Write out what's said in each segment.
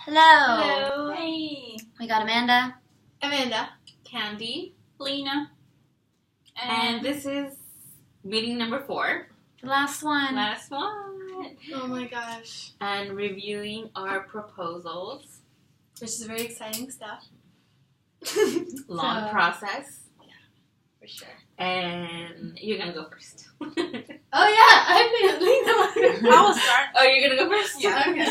Hello. Hello. Hey. We got Amanda. Amanda. Candy. Lena. And this is meeting number 4. The last one. Last one. Oh my gosh. And reviewing our proposals. Which is very exciting stuff. Long process. Yeah, for sure. And you're going to go first. Oh yeah, I think Lena. I will start. Oh, you're going to go first? Yeah, okay.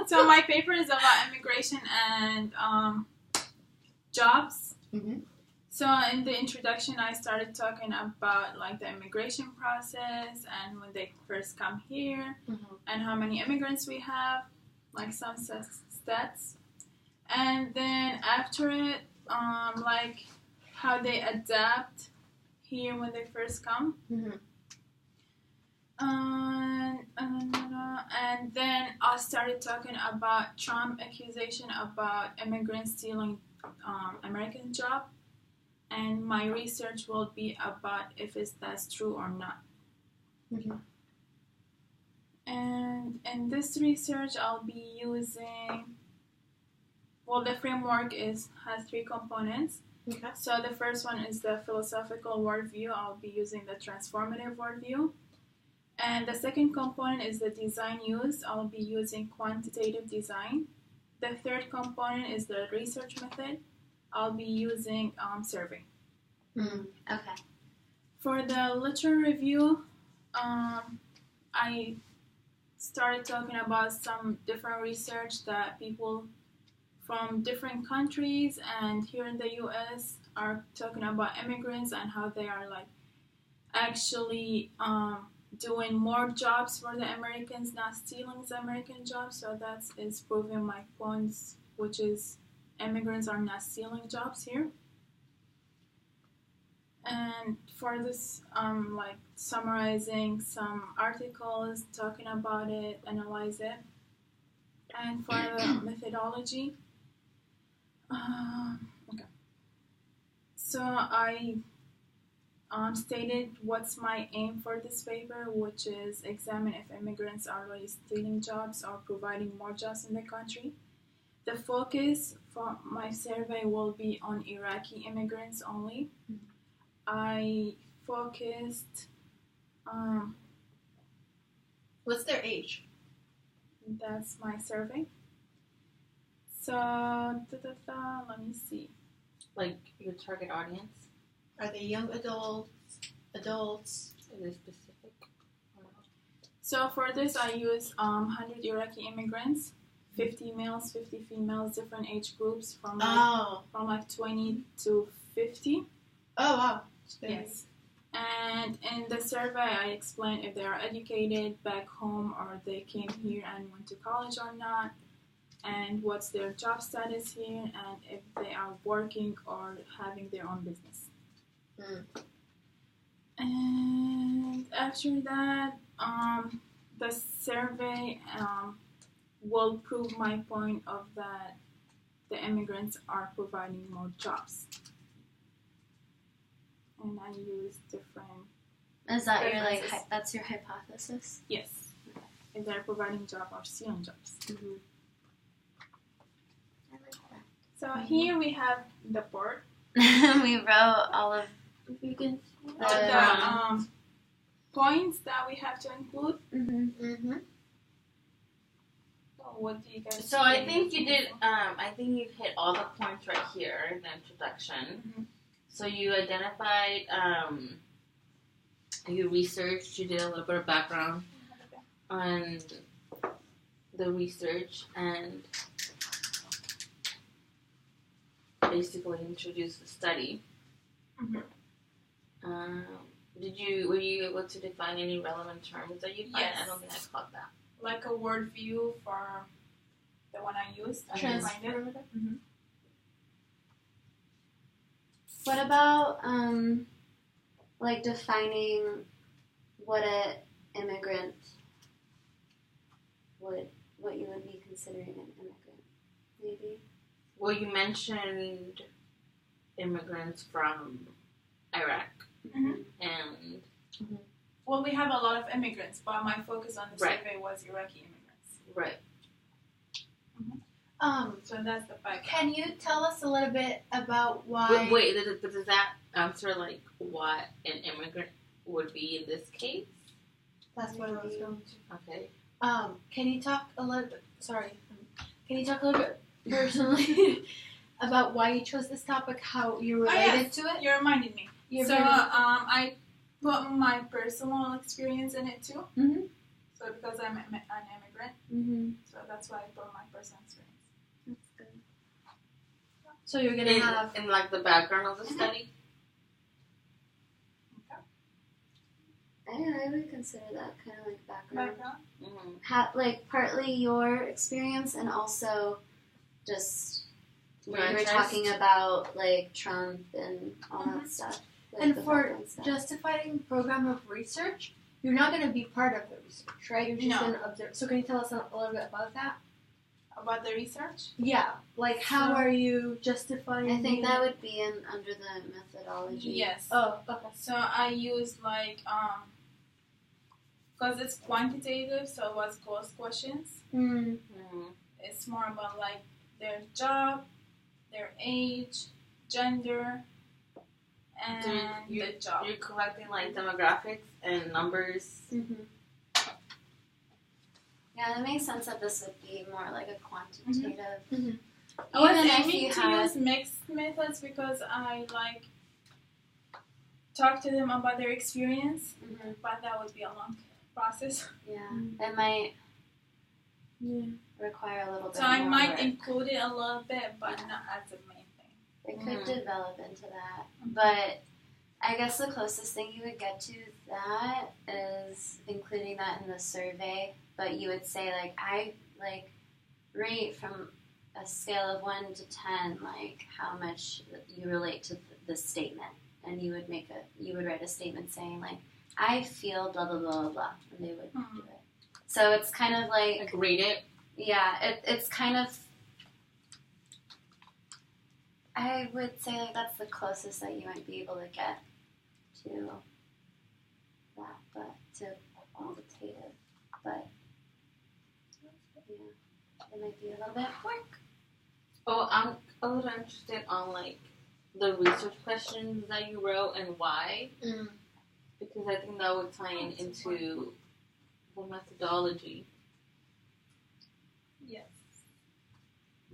So my paper is about immigration and jobs. Mm-hmm. So in the introduction, I started talking about like the immigration process and when they first come here and how many immigrants we have, like some stats. And then after it, like how they adapt here when they first come. Mm-hmm. And then I started talking about Trump accusation about immigrants stealing American job, and my research will be about if that's true or not. Mm-hmm. And in this research, I'll be using. Well, the framework has 3 components. Okay. So the first one is the philosophical worldview. I'll be using the transformative worldview. And the second component is the design used. I'll be using quantitative design. The third component is the research method. I'll be using survey. Okay. For the literature review, I started talking about some different research that people from different countries and here in the U.S. are talking about immigrants and how they are like actually doing more jobs for the Americans, not stealing the American jobs. So that is proving my points, which is immigrants are not stealing jobs here. And for this, like summarizing some articles, talking about it, analyze it. And for the methodology, okay. So I stated what's my aim for this paper, which is examine if immigrants are really stealing jobs or providing more jobs in the country. The focus for my survey will be on Iraqi immigrants only. I focused. What's their age? That's my survey. So, let me see. Like your target audience? Are they young adults? Adults? Is it specific? So for this, I use 100 Iraqi immigrants, 50 males, 50 females, different age groups from like 20 to 50. Oh wow. Yes. And in the survey, I explain if they are educated back home or they came here and went to college or not, and what's their job status here, and if they are working or having their own business. And after that, the survey will prove my point of that the immigrants are providing more jobs. And I use different. Is that your Differences. that's your hypothesis? Yes. If they're providing job or stealing jobs. Mm-hmm. I like that. So here we have the board. We wrote all of You can. The points that we have to include. Mm-hmm. So what do you guys So I think you did, I think you hit all the points right here in the introduction. Mhm. So you identified, you researched, you did a little bit of background on the research and basically introduced the study. Mhm. Were you able to define any relevant terms that you find? Yes. I don't think I caught that. Like a word view for the one I used. I can find it. Mm-hmm. What about like defining what a immigrant what you would be considering an immigrant, maybe? Well, you mentioned immigrants from Iraq Mhm. and Well, we have a lot of immigrants, but my focus on the Right. survey was Iraqi immigrants. Right. So that's the background. Can you tell us a little bit about why? Wait, does that answer like what an immigrant would be in this case? That's what I was going to. Okay. Can you talk a little bit? Sorry. Can you talk a little bit personally about why you chose this topic? How you related to it? You reminded me. You're So very- I put my personal experience in it too. Mhm. So because I'm an immigrant, Mhm. so that's why I put my personal experience. That's good. So you're gonna have. In like the background of the study. I would consider that kind of like background. Mm-hmm. Like partly your experience and also just Your when you were interest. talking about like Trump and all that stuff. Like And the for background stuff. justifying program of research, you're not gonna be part of the research, right? You're just No. gonna observe. So can you tell us a little bit about that? About the research? Yeah. Like how So- are you justifying? I think the- that would be under the methodology. Yes. Oh, okay. So I used like because it's quantitative, so it was closed questions. Mm. Mm-hmm. It's more about like their job, their age, gender, and the job. You're collecting like demographics and numbers. Mm-hmm. Yeah, that makes sense that this would be more like a quantitative. I was Even if aiming you to had- use mixed methods because I like talk to them about their experience, Mhm. but that would be a long process. Yeah, Mhm. it might Yeah. require a little bit So I more might work. include it a little bit, but not as the main thing. It could Mhm. develop into that. Mhm. But I guess the closest thing you would get to that is including that in the survey. But you would say like I like rate from a scale of 1 to 10, like how much you relate to the statement, and you would write a statement saying like I feel blah blah blah blah blah, and they would Mhm. do it. So it's kind of like Like rate it. yeah, it's kind of. I would say like that's the closest that you might be able to get to that, but to quantitative. But yeah, it might be a little bit work. Oh, I'm a little interested on like the research questions that you wrote and why, Mm. because I think that would tie in into the methodology Yes.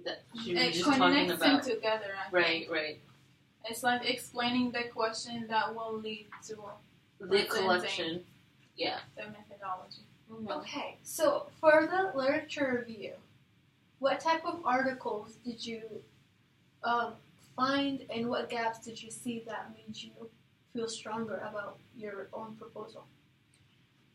that she was It just talking connects them about. together. I Right, think. right. It's like explaining the question that will lead to The Presenting. collection. Yeah. the methodology. Mm-hmm. Okay, so for the literature review, what type of articles did you find, and what gaps did you see that made you feel stronger about your own proposal?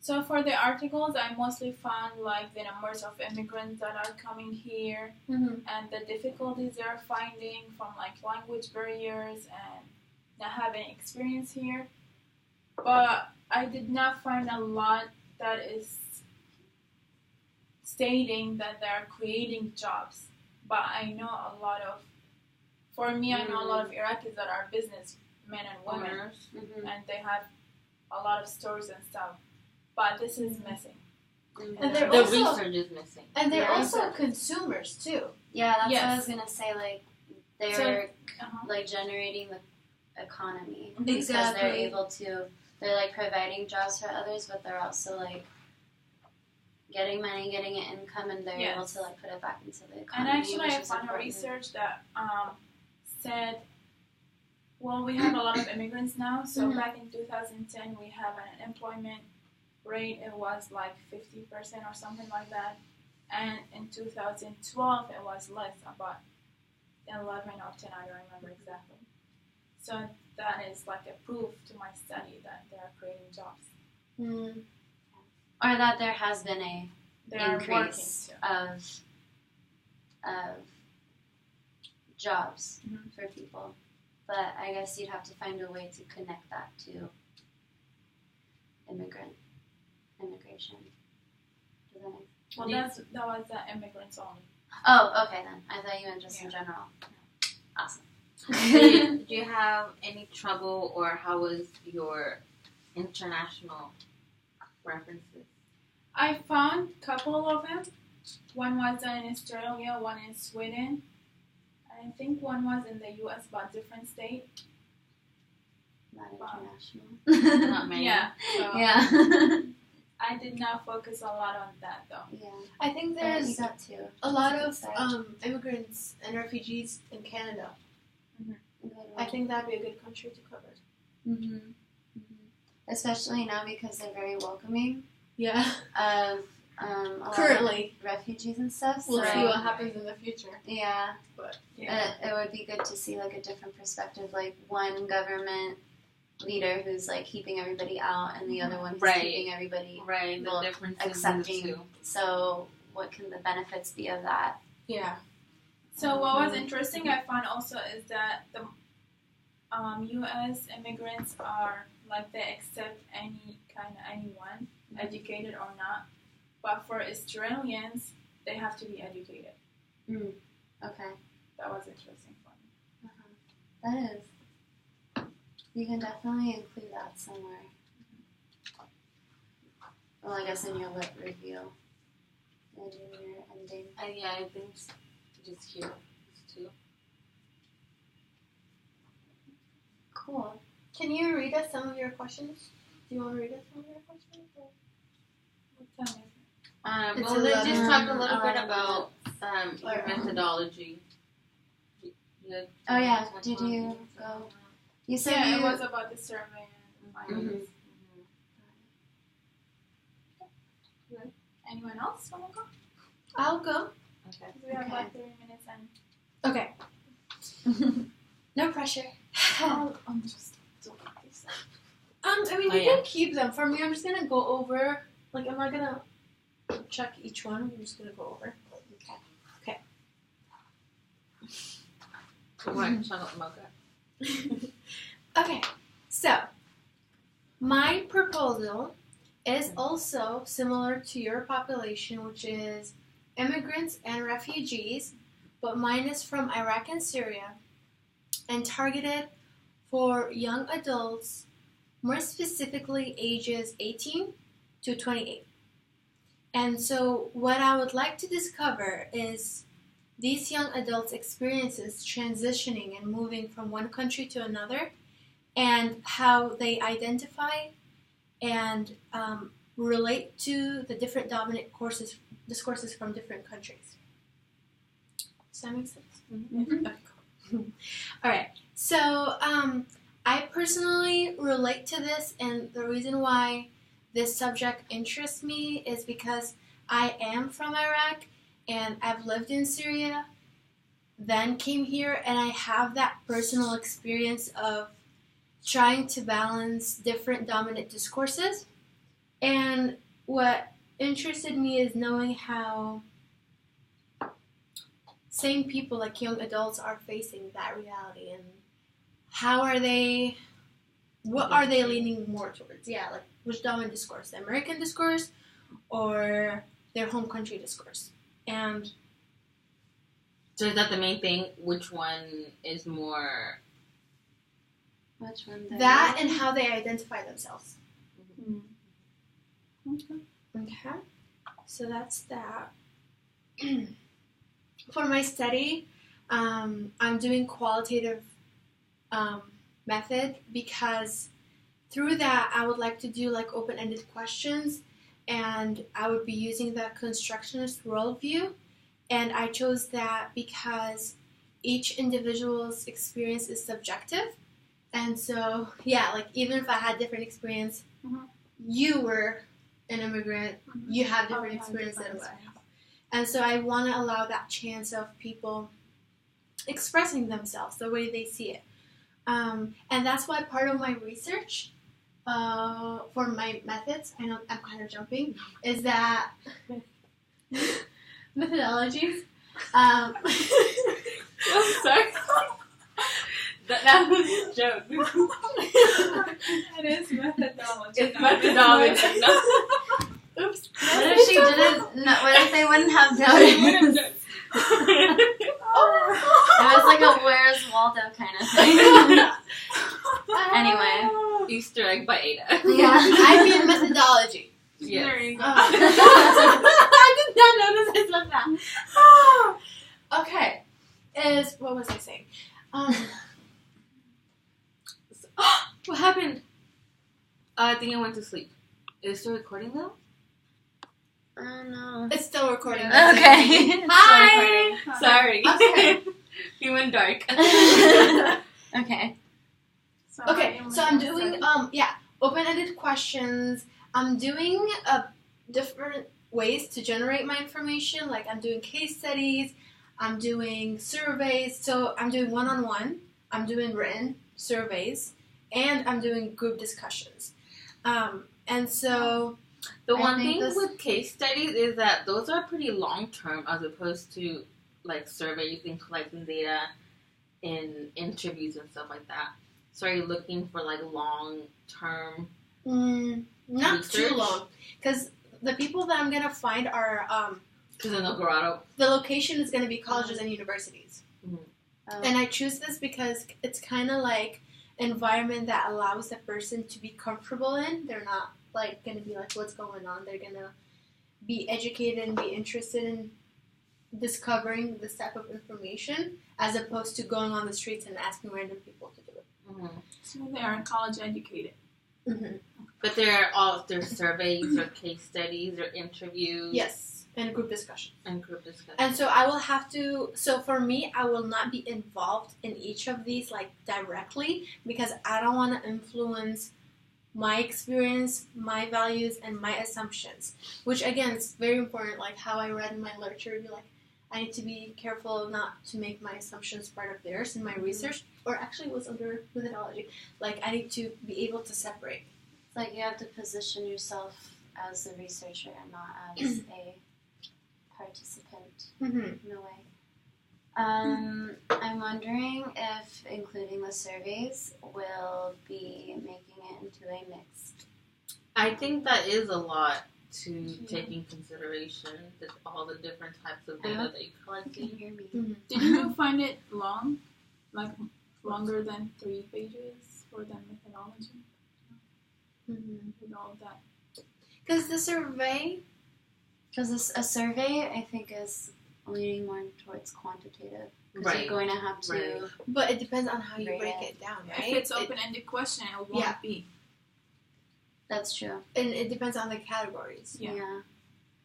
So for the articles, I mostly found like the numbers of immigrants that are coming here Mm-hmm. and the difficulties they're finding from like language barriers and not having experience here. But I did not find a lot that is stating that they're creating jobs. But I know a lot of, for me, I know a lot of Iraqis that are businessmen and women, Owners. Mm-hmm. and they have a lot of stores and stuff. But this is missing. And they're The also research is missing. and they're Yeah, also exactly. consumers too. Yeah, that's what I Yes. was gonna say. Like they're So- Uh-huh. like generating the economy Mhm. because they're Exactly. able to. They're like providing jobs for others, but they're also like getting money, getting an income, and they're able Yes. to like put it back into the And economy. actually, which I is found a important. research that said, well, we have a lot of immigrants now. So Mhm. back in 2010, we have an unemployment rate. It was like 50% or something like that. And in 2012, it was less, about 11 or 10. I don't remember exactly. So that is like a proof to my study that they are creating jobs. Mm. Or that there has been a They are working increase too. of jobs Mhm. for people. But I guess you'd have to find a way to connect that to immigration. Does that make Well, Yeah. that was the immigrants only. Oh, okay then. I thought you meant just in general. Awesome. Do you have any trouble, or how was your international references? I found a couple of them, one was done in Australia, one in Sweden. I think one was in the U.S. but different state. Not Wow. international. Not many. Yeah. So Yeah. I did not focus a lot on that though. Yeah. I think But you there's got two. a lot That's of a good immigrants and refugees in Canada. start. I think that'd be a good country to cover. Mm-hmm. Especially now because they're very welcoming Yeah. of a lot of Currently, refugees and stuff. we'll so see what happens in the future. yeah, Yeah. it would be good to see like a different perspective, like one government leader who's like keeping everybody out, and the other one who's Right. keeping everybody. Right, the Well, differences in the accepting. two. So, what can the benefits be of that? Yeah. So what was interesting I found also is that the U.S. immigrants are like they accept anyone, educated or not. But for Australians, they have to be educated. Okay, That was interesting for me. that is. You can definitely include that somewhere. Well, I guess in your lit review, and in your ending. Yeah, I think just here, these two. Cool. Can you read us some of your questions? Do you want to read us some of your questions? Or? What time is it? It's Well, let's just 11. talk a little bit 11 about your Or- methodology. Oh yeah, did you go? You said Yeah, you. it was about the survey and findings. Anyone else want to go? I'll go. Okay. We have Okay. like 30 minutes and Okay. No pressure. I'm just doing this. I mean, Oh, you yeah. can keep them. For me, I'm just gonna go over. Like, I'm not gonna check each one. I'm just gonna go over. What? Chocolate mocha. Okay, so my proposal is also similar to your population, which is immigrants and refugees, but mine is from Iraq and Syria and targeted for young adults, more specifically ages 18 to 28. And so, what I would like to discover is these young adults' experiences transitioning and moving from one country to another, and how they identify and relate to the different dominant discourses from different countries. Does that make sense? Mhm. Okay, cool. All right. So I personally relate to this, and the reason why this subject interests me is because I am from Iraq and I've lived in Syria, then came here, and I have that personal experience of trying to balance different dominant discourses. And what interested me is knowing how same people, like young adults, are facing that reality, and how are they, what are they leaning more towards? Yeah, like which dominant discourse, the American discourse or their home country discourse? And So is that the main thing? Which one is more? Which one? that and how they identify themselves. Okay, so that's that. For my study, I'm doing qualitative method because through that I would like to do like open-ended questions, and I would be using the constructionist worldview, and I chose that because each individual's experience is subjective, and so yeah, like even if I had different experience, you were an immigrant, you have different experience than what I have. And so I want to allow that chance of people expressing themselves the way they see it. And that's why part of my research for my methods, I know I'm kind of jumping, is that methodologies. I'm sorry. That was a joke. It is methodology. It's methodology. No. Oops. What if she didn't? No, what if they wouldn't have known it? It was like a Where's Waldo kind of thing. Anyway. Easter egg by Ada. Yeah. I mean methodology. There Yes. you go. I did not notice I left think it went to sleep. Is it still recording though? I don't know. It's still recording. Okay. Hi. Sorry. Okay. You went dark. Okay. Okay, so I'm doing open-ended questions. I'm doing different ways to generate my information. Like I'm doing case studies, I'm doing surveys. So I'm doing one-on-one, I'm doing written surveys, and I'm doing group discussions. And so The I one think thing this- with case studies is that those are pretty long term as opposed to like surveys and collecting data in interviews and stuff like that. So are you looking for like long term? not too Research? long, because the people that I'm gonna find are Because in El Dorado, the location is gonna be colleges and universities. Oh. And I choose this because it's kind of like environment that allows the person to be comfortable in. They're not like going to be like, what's going on? They're going to be educated and be interested in discovering this type of information as opposed to going on the streets and asking random people to do it. So they are college educated. Mm-hmm. but there's surveys or case studies or interviews. Yes, and group discussion. And group discussion. And so I will have to, so for me, I will not be involved in each of these like directly because I don't want to influence my experience, my values, and my assumptions. Which again, is very important, like how I read in my literature review, like I need to be careful not to make my assumptions part of theirs in my research, or actually it was under methodology. Like I need to be able to separate. It's like you have to position yourself as the researcher and not as a participant Mm-hmm. in a way. I'm wondering if including the surveys will be making it into a mixed. I think that is a lot to take in consideration, that all the different types of data that you collect. Can you hear me? Mm-hmm. Did you find it long? Like longer than 3 pages for the methodology Mm-hmm. with all of that? Because the survey, Because a survey, I think, is leaning more towards quantitative. Because Right. you're going to have to. Right. but it depends on how you Rate break it. it down, right? If it's open-ended question, it won't Yeah. be. That's true. And it depends on the categories. Yeah.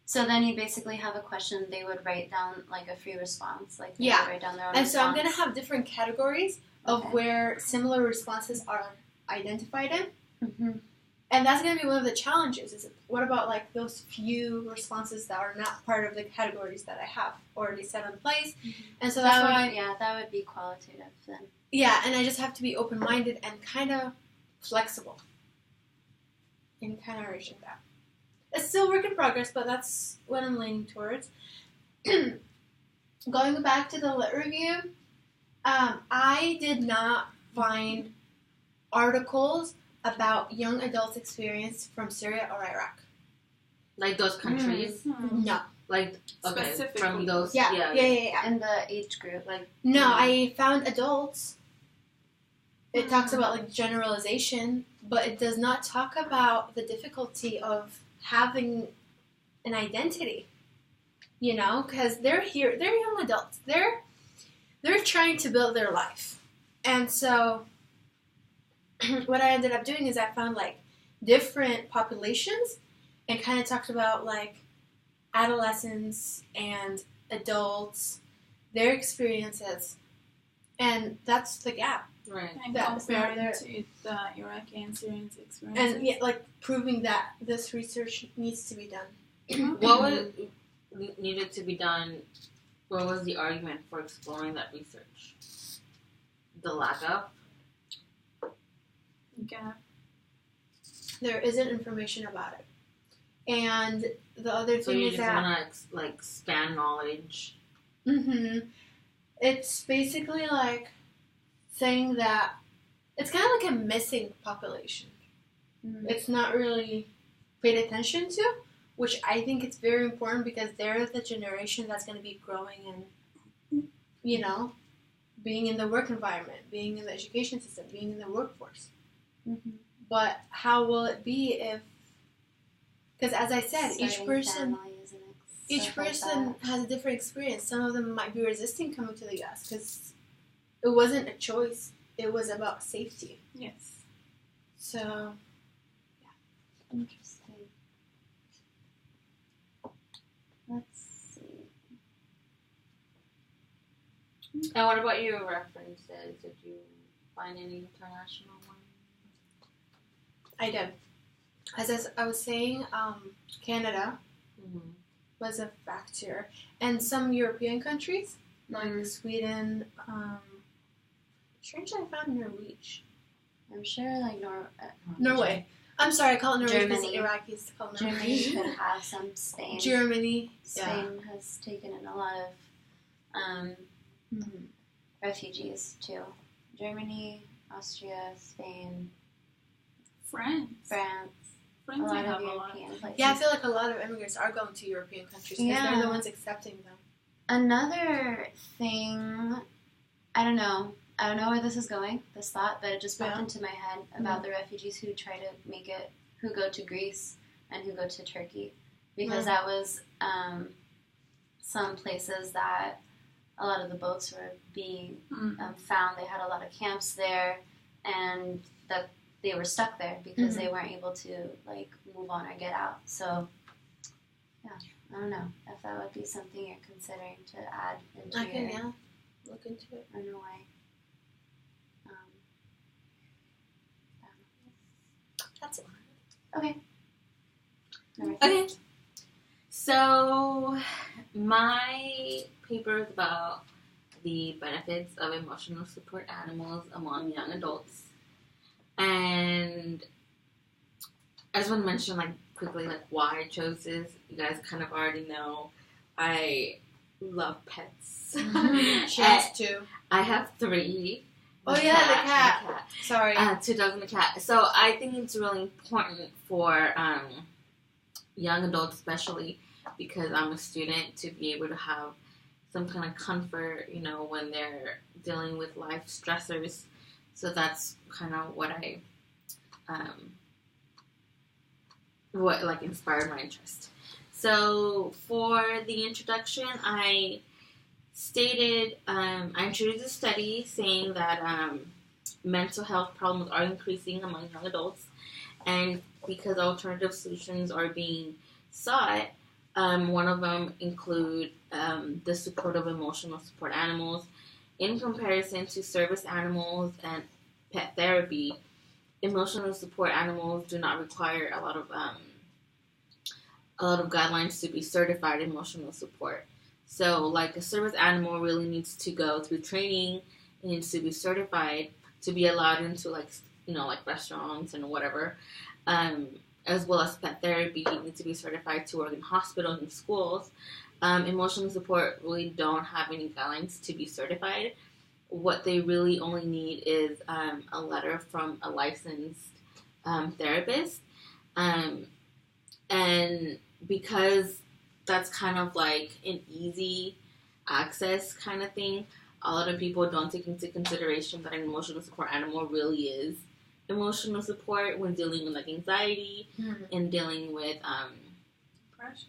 So then you basically have a question. They would write down like a free response. Like they Yeah. would write down their own And so I'm response. going to have different categories of Okay. where similar responses are identified in. Mm-hmm. And that's going to be one of the challenges. Is what about like those few responses that are not part of the categories that I have already set in place? And so that's why, That would be qualitative then. yeah, and I just have to be open-minded and kind of flexible in kind of reaching that. It's still work in progress, but that's what I'm leaning towards. Going back to the lit review, I did not find articles about young adults' experience from Syria or Iraq. Like those countries. No. Like, okay, Specifically. from those. Yeah. In the age group, like No, I found adults. It talks about like generalization, but it does not talk about the difficulty of having an identity. You know, because they're here, they're young adults. They're trying to build their life, and so what I ended up doing is I found like different populations, and kind of talked about like adolescents and adults, their experiences, and that's the gap. Right. And That- compare there- it to the Iraqi and Syrian experiences. And yeah, like proving that this research needs to be done. What would needed to be done? What was the argument for exploring that research? The lack of. gap. There isn't information about it, and the other So thing you is just that want to like expand knowledge. it's basically like saying that it's kind of like a missing population. It's not really paid attention to, which I think it's very important because they're the generation that's going to be growing and, you know, being in the work environment, being in the education system, being in the workforce. But how will it be if, because as I said, each person has a different experience. Some of them might be resisting coming to the U.S. because it wasn't a choice. It was about safety. Yes. So, Interesting. Let's see. And what about your references? Did you find any international ones? I did. As I was saying, Canada Mm-hmm. was a factor, and some European countries like Mm. Sweden. Strangely, I found Norway. I'm sure like Norway. I'm sorry, I call it Norway because Germany. Iraqis call it Germany Norway. could have some. Spain. Germany. Spain has taken in a lot of Mhm. refugees too. Germany, Austria, Spain, France. France, a France, I lot have of a lot. European places. Yeah, I feel like a lot of immigrants are going to European countries because they're Yeah. the ones accepting them. Another thing, I don't know where this is going, this thought, but it just popped Yeah. into my head about the refugees who try to make it, who go to Greece and who go to Turkey. Because that was some places that a lot of the boats were being found. They had a lot of camps there, and that they were stuck there because they weren't able to like move on or get out. So, yeah, I don't know if that would be something you're considering to add into I can your look into it. in a way. That's it. Okay. Number Okay. So, my paper is about the benefits of emotional support animals among young adults. And I just want to mention, like, quickly, like, why I chose this. You guys kind of already know I love pets. She has two. I have 3. Oh, yeah, the cat. Sorry. 2 dogs and a cat. So I think it's really important for young adults, especially because I'm a student, to be able to have some kind of comfort, you know, when they're dealing with life stressors. So that's kind of what what like inspired my interest. So for the introduction, I stated, I introduced a study saying that mental health problems are increasing among young adults, and because alternative solutions are being sought, one of them include the support of emotional support animals. In comparison to service animals and pet therapy, emotional support animals do not require a lot of guidelines to be certified emotional support. So, like, a service animal really needs to go through training, it needs to be certified to be allowed into, like, you know, like restaurants and whatever, as well as pet therapy. You need to be certified to work in hospitals and schools. Emotional support really don't have any guidelines to be certified. What they really only need is a letter from a licensed therapist. And because that's kind of like an easy access kind of thing, a lot of people don't take into consideration that an emotional support animal really is emotional support when dealing with like anxiety and dealing with Depression.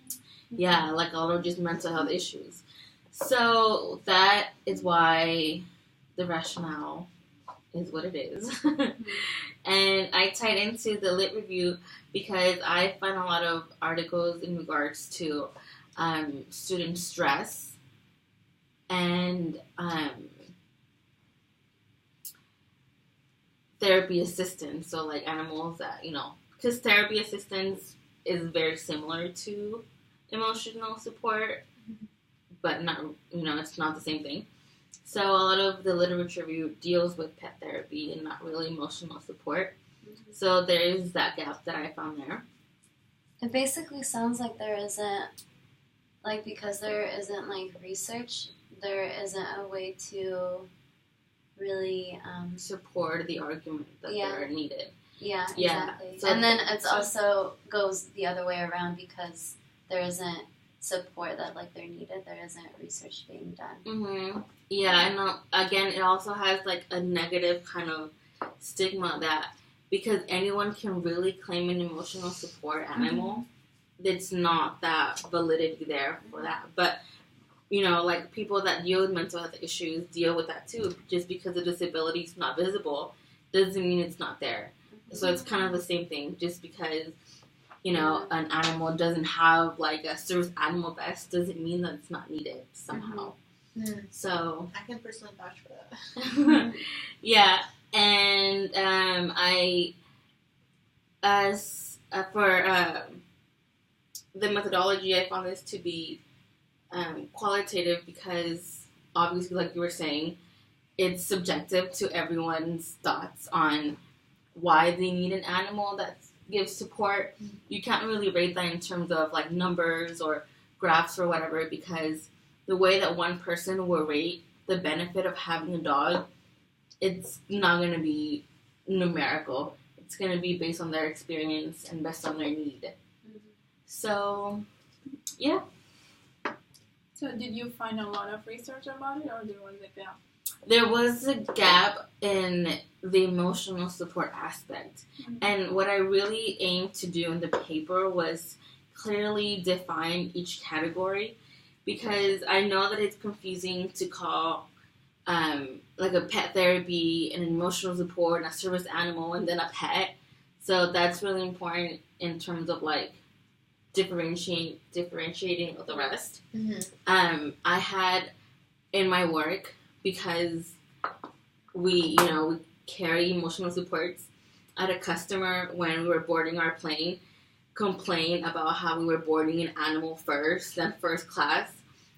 yeah, like a lot of just mental health issues. So that is why the rationale is what it is. And I tied into the Lit Review because I find a lot of articles in regards to student stress and therapy assistance. So like animals that, you know, because therapy assistance is very similar to emotional support, but not, you know, it's not the same thing. So a lot of the literature review deals with pet therapy and not really emotional support. So there is that gap that I found there. It basically sounds like there isn't, like, because there isn't, like, research, there isn't a way to really, Support the argument that they're needed. yeah, Yeah. exactly. So and then it's also goes the other way around because there isn't support that, like, they're needed, there isn't research being done. Mm-hmm. Yeah, and again, it also has, like, a negative kind of stigma that because anyone can really claim an emotional support animal, it's not that validity there for that. But, you know, like, people that deal with mental health issues deal with that too. Just because the disability is not visible doesn't mean it's not there. So it's kind of the same thing. Just because an animal doesn't have like a service animal vest, doesn't mean that it's not needed somehow. So I can personally vouch for that. yeah, and for the methodology, I found this to be qualitative because obviously, like you were saying, it's subjective to everyone's thoughts on why they need an animal that gives support. You can't really rate that in terms of like numbers or graphs or whatever, because the way that one person will rate the benefit of having a dog, it's not going to be numerical. It's going to be based on their experience and based on their need. So, yeah. So did you find a lot of research about it, or there was a gap? There was a gap in the emotional support aspect. And what I really aimed to do in the paper was clearly define each category, because I know that it's confusing to call like a pet therapy and emotional support and a service animal and then a pet. So that's really important in terms of like differentiating with the rest. I had in my work, because we carry emotional supports, I had a customer when we were boarding our plane complain about how we were boarding an animal first, then first class.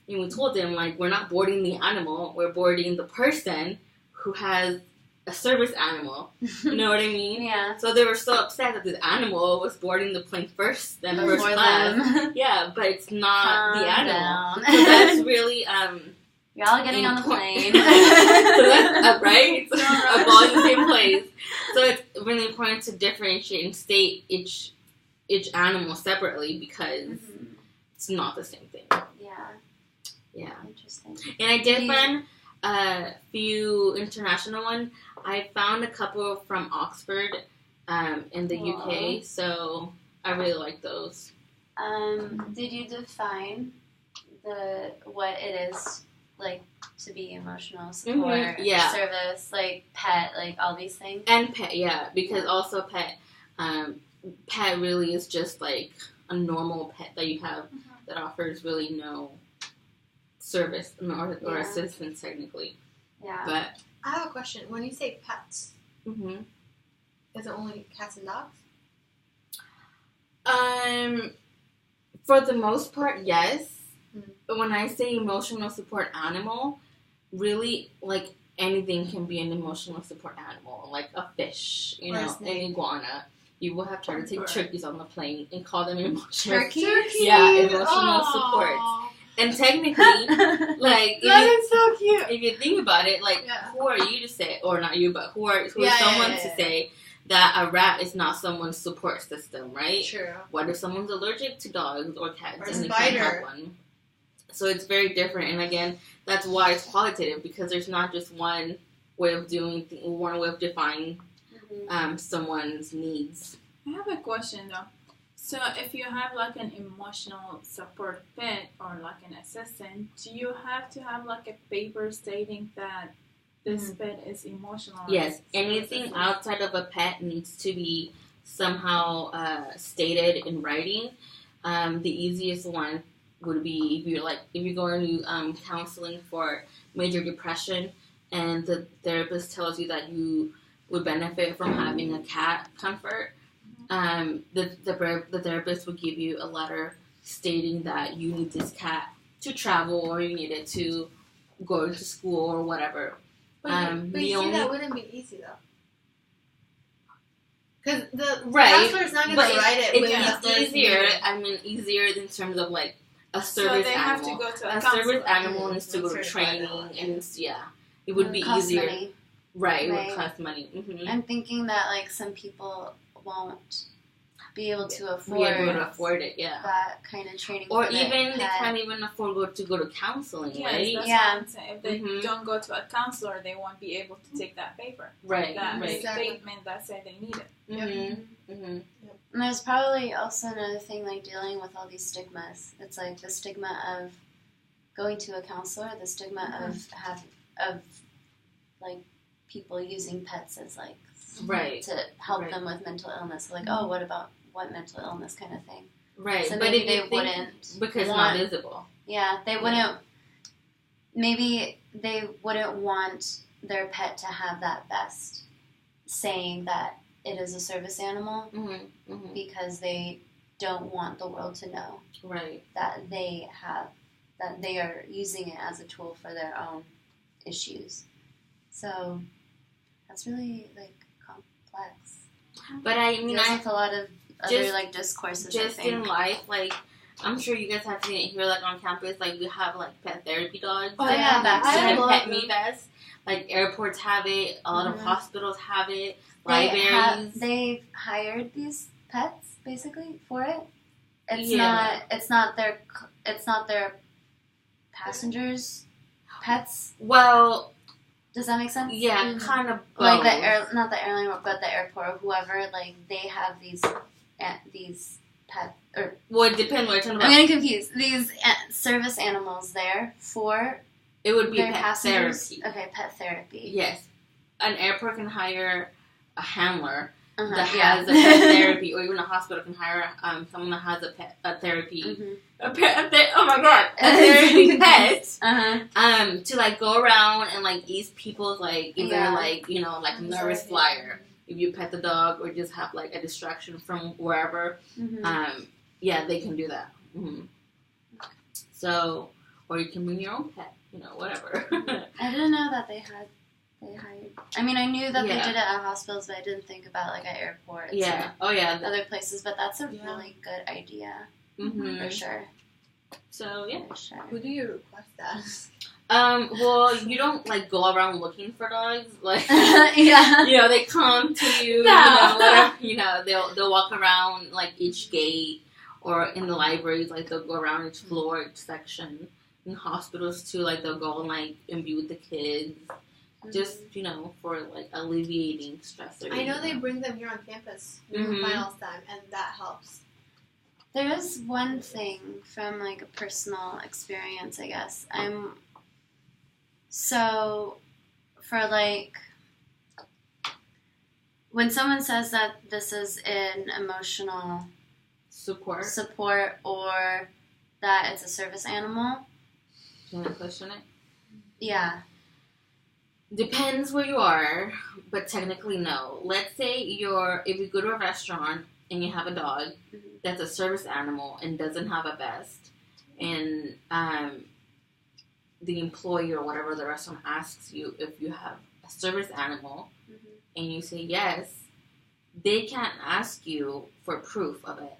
And we told them, like, we're not boarding the animal, we're boarding the person who has a service animal. You know what I mean? Yeah. So they were so upset that this animal was boarding the plane first, then first class. Yeah, but it's not the animal. So that's really you're all getting on the plane. Right? All in the same place. So it's really important to differentiate and state each animal separately, because it's not the same thing. Yeah. Interesting. And I did find a few international ones. I found a couple from Oxford in the UK, so I really like those. Did you define what it is like to be emotional support, service, like pet, like all these things? And pet, yeah, because also pet really is just like a normal pet that you have that offers really no service or assistance technically. Yeah. But I have a question. When you say pets, is it only cats and dogs? For the most part, yes. But when I say emotional support animal, really, like, anything can be an emotional support animal, like a fish, an iguana. You will have tried to take turkeys on the plane and call them emotional. Turkeys? Yeah, emotional support. And technically, like, is so cute. If you think about it, like, who are you to say, or not you, but who is someone to say that a rat is not someone's support system, right? True. What if someone's allergic to dogs or cats or and they can't have one? So it's very different, and again, that's why it's qualitative, because there's not just one way of one way of defining someone's needs. I have a question though. So if you have like an emotional support pet or like an assistant, do you have to have like a paper stating that this pet is emotional? Yes, anything outside of a pet needs to be somehow stated in writing. The easiest one would be if you're going to counseling for major depression, and the therapist tells you that you would benefit from having a cat comfort. The therapist would give you a letter stating that you need this cat to travel, or you need it to go to school or whatever. But you see, that wouldn't be easy though. Because the right, counselor's not going to write it. It's easier. I mean, easier in terms of like a service so they animal. Have to go to a service animal needs to go to training, and it would be easier. Money. Right, it would cost money. I'm thinking that like some people won't be able to afford it, that kind of training. Or even they can't even afford to go to counseling, right? That's what I'm saying. If they don't go to a counselor, they won't be able to take that paper. Right. That statement that said they need it. And there's probably also another thing, like dealing with all these stigmas. It's like the stigma of going to a counselor, the stigma of like people using pets as like to help them with mental illness. Like, oh, what what mental illness kind of thing. Right, So but maybe if they you think, wouldn't because it's want- not visible. Yeah, they wouldn't. Maybe they wouldn't want their pet to have that vest saying that it is a service animal because they don't want the world to know Right. that they are using it as a tool for their own issues. So that's really like complex. But I mean, Deals with a lot of other just- like discourses. just I think. in life, like, I'm sure you guys have seen it here, like, on campus, like, we have, like, pet therapy dogs. Oh, yeah, that's and love pet them. me vests. Like, airports have it, a lot of Mhm. hospitals have it, libraries. They've hired these pets basically for it. It's Yeah. not their passengers' pets. Well, Does that make sense? yeah, Mhm. kind of both. Like not the airline, but the airport or whoever. Like they have these pet or Well, it depends what you're talking I'm about. getting confused. These service animals there for It would be their pet passengers. therapy. Okay, pet therapy. Yes. An airport can hire a handler Uh-huh, that yeah. has a pet therapy, or even a hospital can hire someone that has a therapy. Mhm. Oh my god, a therapy pet. Uh-huh. To like go around and like ease people's like either Yeah. like like nervous Anxiety. flyer if you pet the dog or just have like a distraction from wherever. Mhm. Yeah, they can do that. So, or you can bring your own pet, whatever. I didn't know that they hired. I mean, I knew that they Yeah. did it at hospitals, but I didn't think about like at airports. Yeah. Oh yeah. And other places, but that's a Yeah. really good idea Mm-hmm. for sure. So yeah. For sure. Who do you request that? Well, you don't like go around looking for dogs. Like, Yeah. they come to you. No. They'll walk around like each gate, or in the libraries, like they'll go around each floor, each section. In hospitals too, like they'll go and like and be with the kids, just for like alleviating stress. I know they bring them here on campus during Mhm. finals time, and that helps. There is one thing from like a personal experience, I guess. So for like when someone says that this is an emotional support. or that it's a service animal, Can I question it? yeah. Depends where you are, but technically no. Let's say if you go to a restaurant and you have a dog that's a service animal and doesn't have a vest, and the employee or whatever the restaurant asks you if you have a service animal, and you say yes, they can't ask you for proof of it.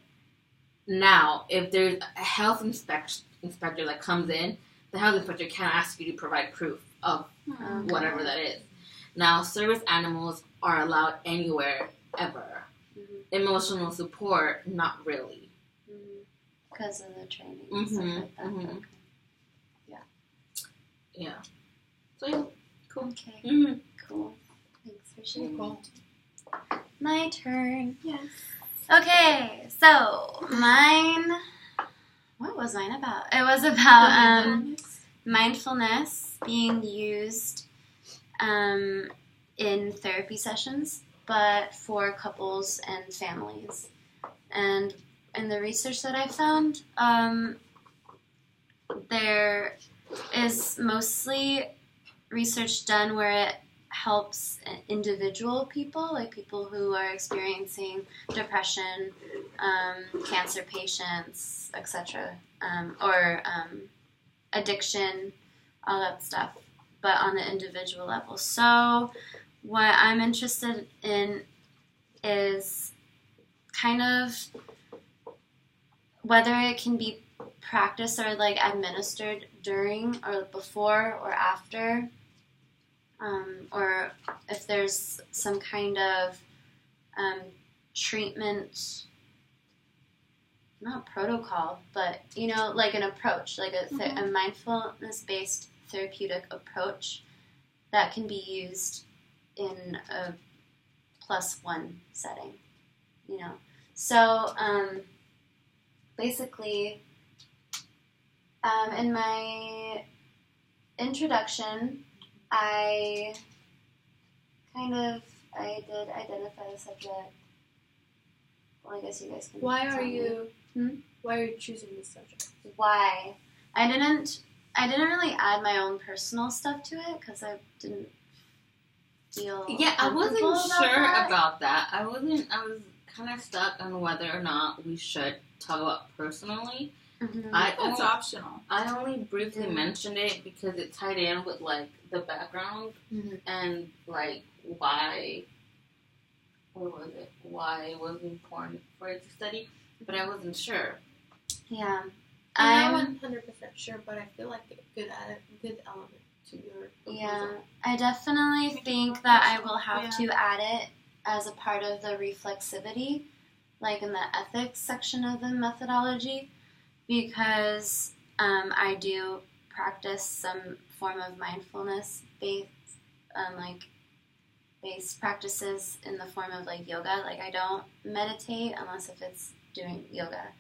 Now, if there's a health inspector that comes in, the health inspector can't ask you to provide proof of Okay. whatever that is. Now, service animals are allowed anywhere, ever. Emotional support, not really. Because of the training and stuff like that. mhm. Okay. Yeah. So, yeah. Cool. Okay, Mm-hmm. cool. Thanks for sharing. Cool. My turn. Yes. Okay, so mine. What was mine about? It was about mindfulness being used in therapy sessions, but for couples and families. And in the research that I found, there is mostly research done where it helps individual people, like people who are experiencing depression, cancer patients, etc., or addiction, all that stuff, but on an individual level. So what I'm interested in is kind of whether it can be practiced or like administered during or before or after, or if there's some kind of treatment, not protocol, but like an approach, like a mindfulness-based therapeutic approach that can be used in a +1 setting, So basically, in my introduction, I did identify the subject. Well, I guess you guys can. Why tell are me. you choosing this subject? Why? I didn't really add my own personal stuff to it because I didn't feel. Yeah, I wasn't comfortable sure that. about that. I was kind of stuck on whether or not we should talk about personally. Mhm. It's optional. I only briefly mentioned it because it tied in with like the background Mhm. and like why. What was it? Why it was important for it to study, but I wasn't sure. Yeah. I'm not 100% sure, but I feel like a good element to your proposal. Yeah, I definitely think that I will have to add it as a part of the reflexivity, like in the ethics section of the methodology, because I do practice some form of mindfulness based practices in the form of like yoga. Like I don't meditate unless if it's doing yoga.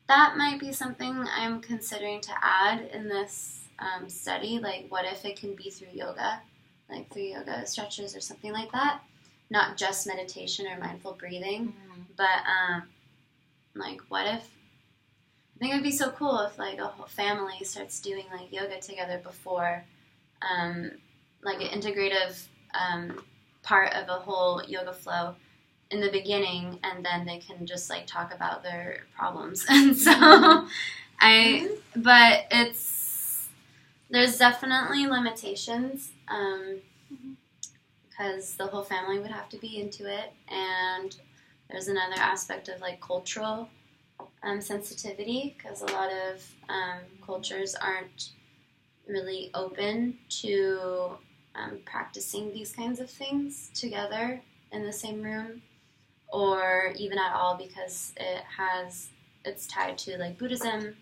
That might be something I'm considering to add in this study. Like, what if it can be through yoga, like through yoga stretches or something like that? Not just meditation or mindful breathing, but like, what if? I think it would be so cool if like a whole family starts doing like yoga together before, like an integrative part of a whole yoga flow in the beginning, and then they can just like talk about their problems. And so but there's definitely limitations because the whole family would have to be into it, and there's another aspect of like cultural sensitivity, because a lot of cultures aren't really open to practicing these kinds of things together in the same room, or even at all, because it's tied to like Buddhism,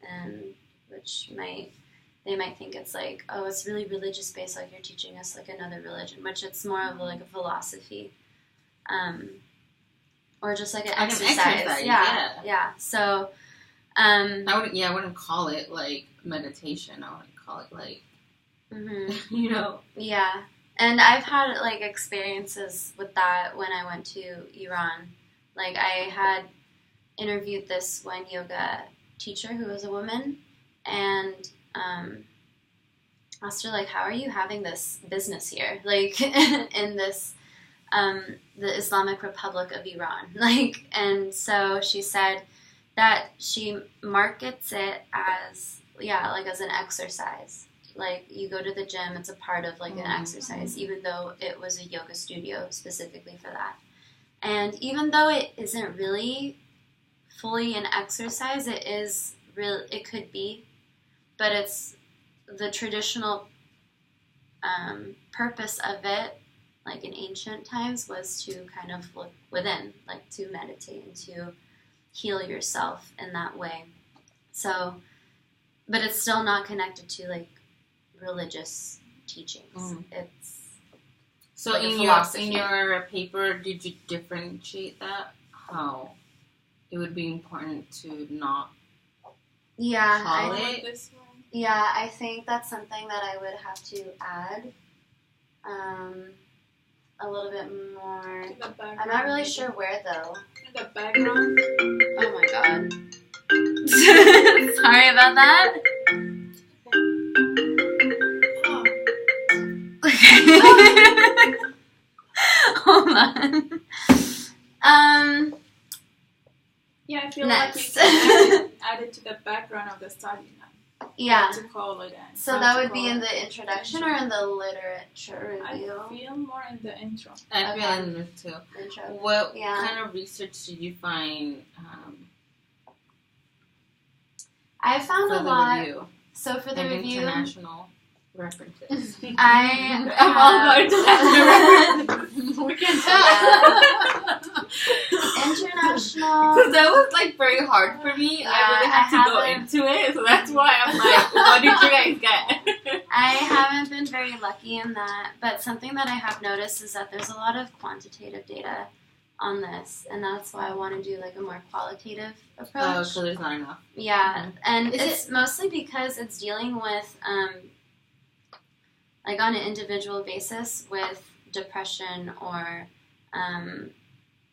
and which they might think it's like, oh, it's really religious based, like you're teaching us like another religion, which it's more of like a philosophy, or just like an exercise. Yeah. So I wouldn't call it like meditation. I wouldn't call it like you know. Yeah. And I've had, like, experiences with that when I went to Iran. Like, I had interviewed this one yoga teacher who was a woman, and asked her, like, how are you having this business here? Like, in this, the Islamic Republic of Iran. Like, and so she said that she markets it as, like, as an exercise. Like, you go to the gym, it's a part of, like, an exercise, even though it was a yoga studio specifically for that. And even though it isn't really fully an exercise, it could be, but it's the traditional purpose of it, like in ancient times, was to kind of look within, like to meditate and to heal yourself in that way. So, but it's still not connected to, like, religious teachings. It's so like in your paper, did you differentiate how it would be important to not call it? This one. Yeah, I think that's something that I would have to add a little bit more. To the background. I'm not really sure where though. In the background. Oh my god. Sorry about that. Hold on. Yeah, I feel Next. like you can add it to the background of the study now. Yeah. To call it in. So that would be in the introduction or in the literature review? I feel more in the intro. I feel in this too. Intro. What kind of research did you find I found for a the lot. review? So for the And review, international references. I'm all going to have we can tell. International. Because that was like very hard for me. Yeah, I really had to go into it, so that's why I'm like, what did you guys get? I haven't been very lucky in that, but something that I have noticed is that there's a lot of quantitative data on this, and that's why I want to do like a more qualitative approach. Oh, so there's not enough. Yeah, and Is it's mostly because it's dealing with, like on an individual basis with depression or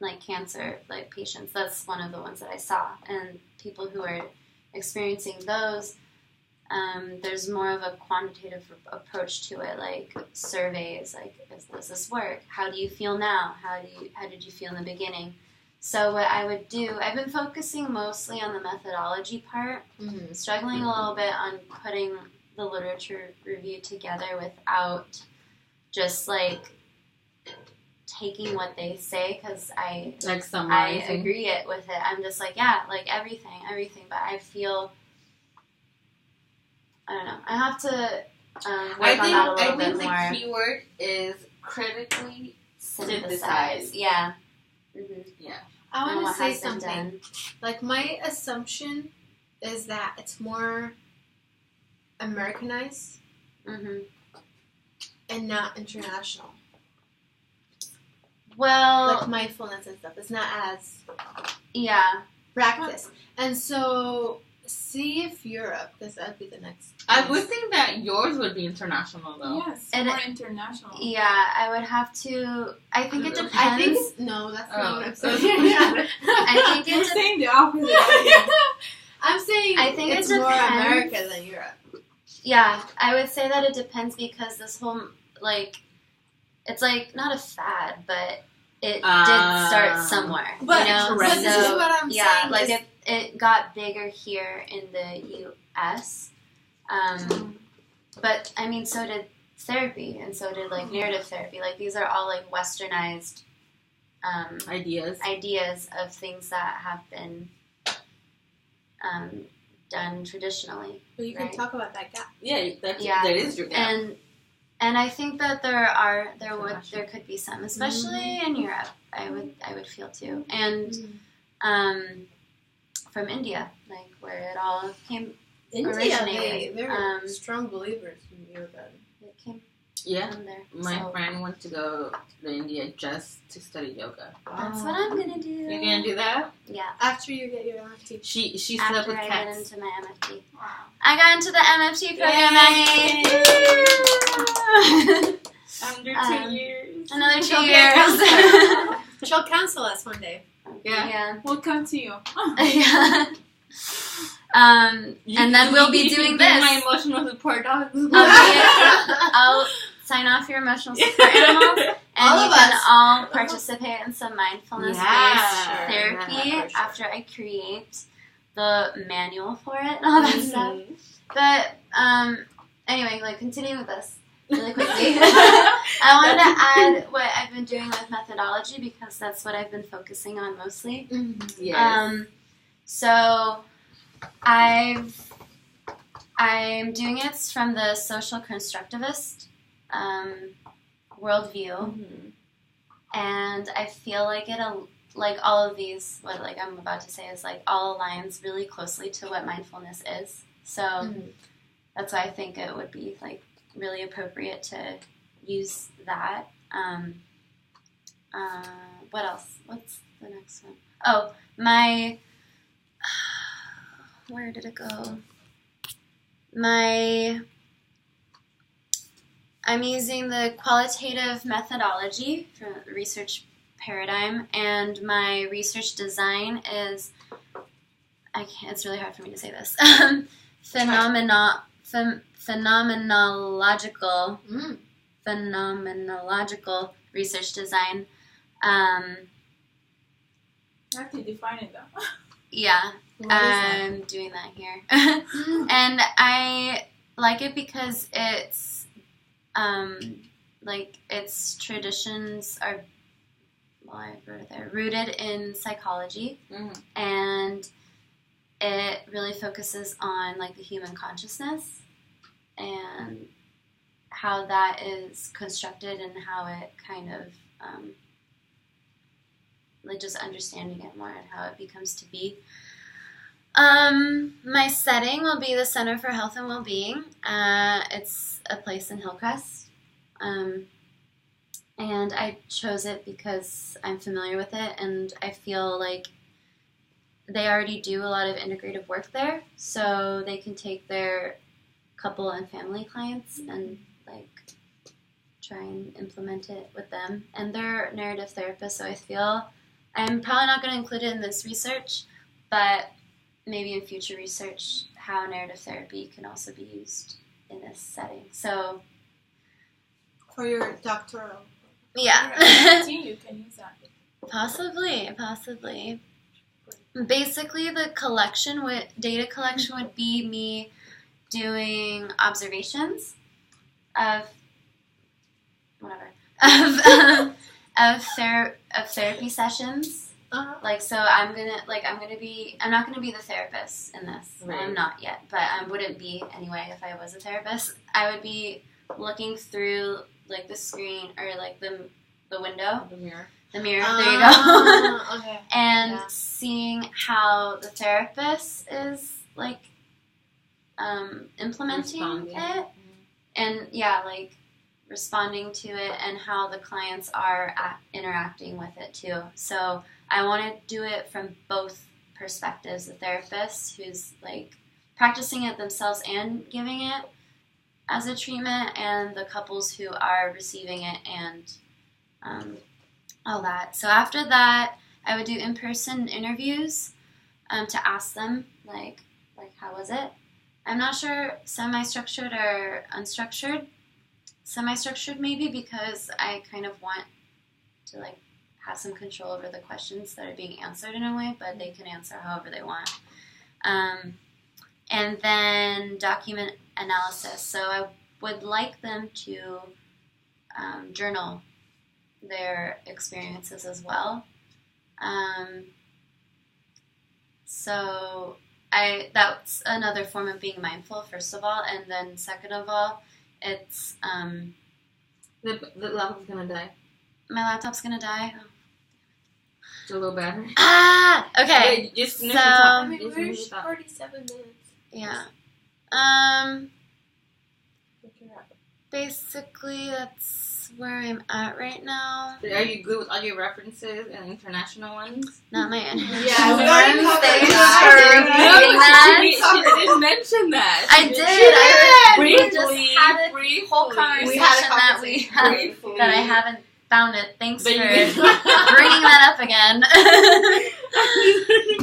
like cancer like patients. That's one of the ones that I saw, and people who are experiencing those. There's more of a quantitative approach to it, like surveys, like does this work? How do you feel now? How did you feel in the beginning? So what I would do, I've been focusing mostly on the methodology part, struggling a little bit on putting the literature review together without just like taking what they say, because I agree with it. I'm just like, yeah, like everything, but I feel, I don't know, I have to work on that a little bit more. I think the keyword is critically synthesized. Yeah. Yeah. I want to say something. Like, my assumption is that it's more Americanized and not international. Well, like mindfulness and stuff. It's not as practice. And so, see if Europe, because that'd be the next. I would think that yours would be international, though. Yes, more international. Yeah, I would have to. I think it depends. No, that's not what I'm saying. I think You're saying the opposite. I'm saying I think it's it more depends. America than Europe. Yeah, I would say that it depends, because this whole, like, it's like not a fad, but it did start somewhere. But, you know? but this is what I'm saying. Yeah, like it got bigger here in the U.S. But I mean, so did therapy, and so did like narrative therapy. Like, these are all like westernized ideas of things that have been done traditionally. But you can talk about that gap. That is your gap. And I think that there could be some, especially in Europe. I would feel too, and from India, like where it all originated. They're strong believers in yoga. It came from there. My friend went to go to India just to study yoga. That's what I'm gonna do. You're gonna do that? Yeah. After you get your MFT. She slept with After I cats. get into my MFT. Wow. I got into the MFT program, Maggie. Under 2 years. Another 2 years. She'll cancel us one day. Yeah. We'll come to you. Yeah. And then we'll be doing this. My emotional support dogs. I'll sign off your emotional support animals, and you can all participate in some mindfulness-based therapy after I create the manual for it and all that stuff. But anyway, like, continuing with this really quickly, I wanted to add what I've been doing with methodology, because that's what I've been focusing on mostly. Yes. So I'm doing it from the social constructivist worldview, and I feel like like all of these, what like I'm about to say is like all aligns really closely to what mindfulness is. So that's why I think it would be like really appropriate to use that. What else? What's the next one? Oh, where did it go? I'm using the qualitative methodology for the research paradigm, and my research design is, it's really hard for me to say this, phenomenological research design. I have to define it though. Yeah, I'm doing that here. And I like it because it's, like, its traditions are, well, I wrote it there, rooted in psychology, and it really focuses on, like, the human consciousness and how that is constructed and how it kind of, like, just understanding it more and how it becomes to be. My setting will be the Center for Health and Wellbeing. It's a place in Hillcrest. And I chose it because I'm familiar with it, and I feel like they already do a lot of integrative work there, so they can take their couple and family clients and, like, try and implement it with them. And they're narrative therapists, so I feel I'm probably not going to include it in this research, but maybe in future research, how narrative therapy can also be used in this setting. So, For your doctoral. yeah. You can use that. Possibly. Basically, the data collection would be me doing observations of of therapy sessions. Like, so I'm not gonna be the therapist in this. Right. I'm not yet, but I wouldn't be anyway if I was a therapist. I would be looking through like the screen or like the window, The mirror. the mirror. There you go. Okay. And Yeah. seeing how the therapist is like implementing Responding. it, and like responding to it, and how the clients are interacting with it too. So I want to do it from both perspectives: the therapist who's like practicing it themselves and giving it as a treatment, and the couples who are receiving it and all that. So after that, I would do in-person interviews to ask them like how was it? I'm not sure, semi-structured or unstructured. Semi-structured maybe, because I kind of want to like have some control over the questions that are being answered in a way, but they can answer however they want. And then document analysis. So I would like them to journal their experiences as well. So that's another form of being mindful, first of all, and then second of all, it's The laptop's gonna die. my laptop's gonna die. It's a little battery. Okay. Wait, just finish so- the I top. mean, Just we're finish the top. 47 minutes. Yeah. Look it up. Basically, that's where I'm at right now. Are you good with all your references and international ones? Not my Yeah, international we already ones. covered Thanks that. for Yeah. repeating that. She didn't mention that. I did. We Briefly, just had a briefly. whole We conversation had a that we conversation. had Briefly. that I haven't found it. Thanks But for you- bringing that up again.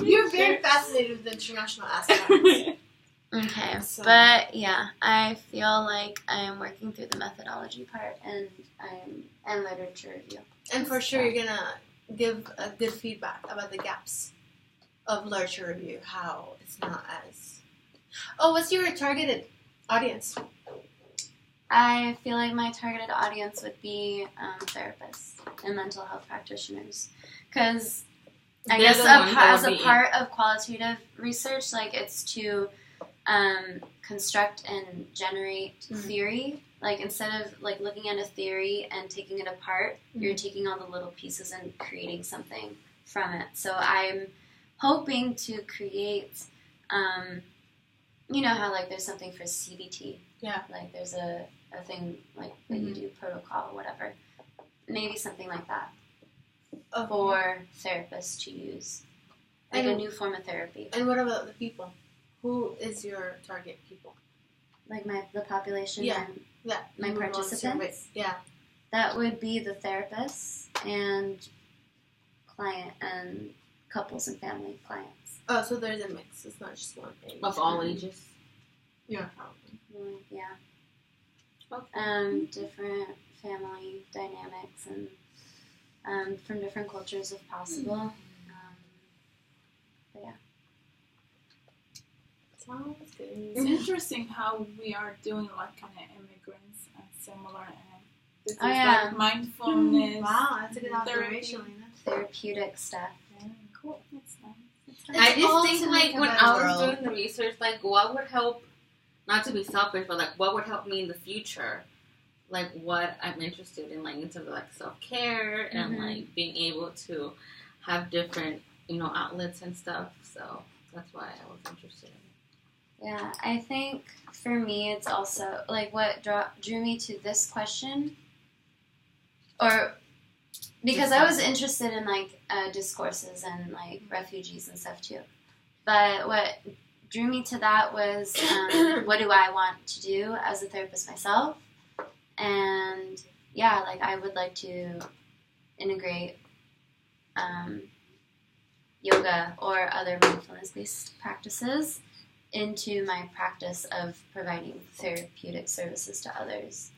You're very fascinated with the international aspects. Okay, So- but yeah, I feel like I am working through the methodology part and literature review. And for sure, you're gonna give a good feedback about the gaps of literature review, how it's not as. Oh, what's your targeted audience? I feel like my targeted audience would be therapists and mental health practitioners, because I They're guess the ones that as will a be- part of qualitative research, like it's to construct and generate theory. Like instead of like looking at a theory and taking it apart, you're taking all the little pieces and creating something from it. So I'm hoping to create, you know how like there's something for CBT. Yeah. Like there's a thing like that you do, protocol or whatever. Maybe something like that for therapists to use. Like a And- new form of therapy. And what about the people? Who is your target people? Like the population Yeah. and That My you would want to participants? survey. Yeah. that would be the therapists and client and couples and family clients. Oh, so there's a mix. It's not just one thing. Of all ages. Yeah, probably. Yeah. Okay. Different family dynamics and from different cultures if possible. But yeah. Sounds good. It's interesting how we are doing like kind of immigrants and similar, and this is Oh, yeah. like mindfulness. Wow, that's a good Therapy. observation, Lena. Therapeutic stuff. Yeah, cool. That's nice. I It's all just think to like make a when better I was world. doing the research, like what would help, not to be selfish, but like what would help me in the future, like what I'm interested in, like in terms of like self-care and Mhm. like being able to have different, outlets and stuff. So that's why I was interested in it. Yeah, I think for me it's also like what drew me to this question, or because I was interested in like discourses and like refugees and stuff too. But what drew me to that was what do I want to do as a therapist myself, and yeah, like I would like to integrate yoga or other mindfulness-based practices into my practice of providing therapeutic services to others.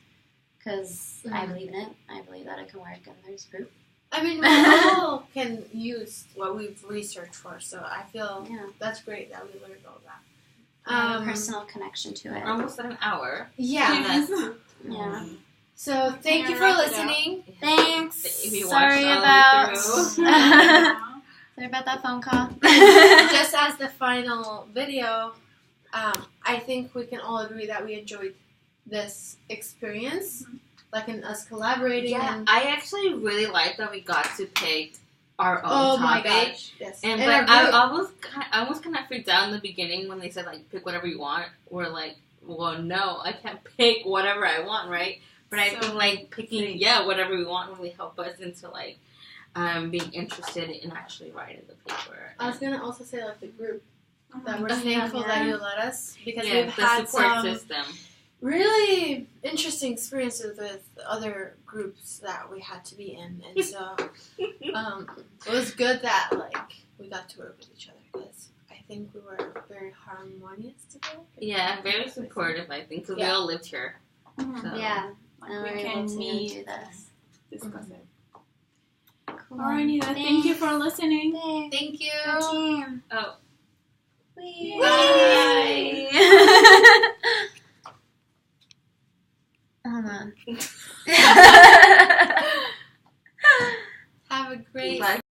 Because I believe in it. I believe that it can work, and there's proof. I mean, we all can use what we've researched for, so I feel that's great that we learned all that. Personal connection to it. We're almost at an hour. Yeah. Yeah. So thank you for listening. Thanks. If you Sorry watched all about the way through. sorry about that phone call. Just as the final video, I think we can all agree that we enjoyed this experience, like in us collaborating. Yeah, And, I actually really like that we got to pick our own oh my topic. gosh, yes. And In but a I group. almost kind of freaked out in the beginning when they said like pick whatever you want. We're like, well, no, I can't pick whatever I want, right? But I think like picking whatever we want really help us into like being interested in actually writing the paper. I was gonna also say like the group that we're Oh, yeah, thankful that you let us, because yeah, we've the had support some system. really interesting experiences with other groups that we had to be in, and so it was good that like we got to work with each other, because I think we were very harmonious together. Yeah, very supportive. I think because we all lived here. So. Yeah. Like And we we're can able to meet do this. discuss it. Cool. Alright, Nita, thank you for listening. Thanks. Thank you. Good team. Oh. Bye. Hold on. Have a great Bye.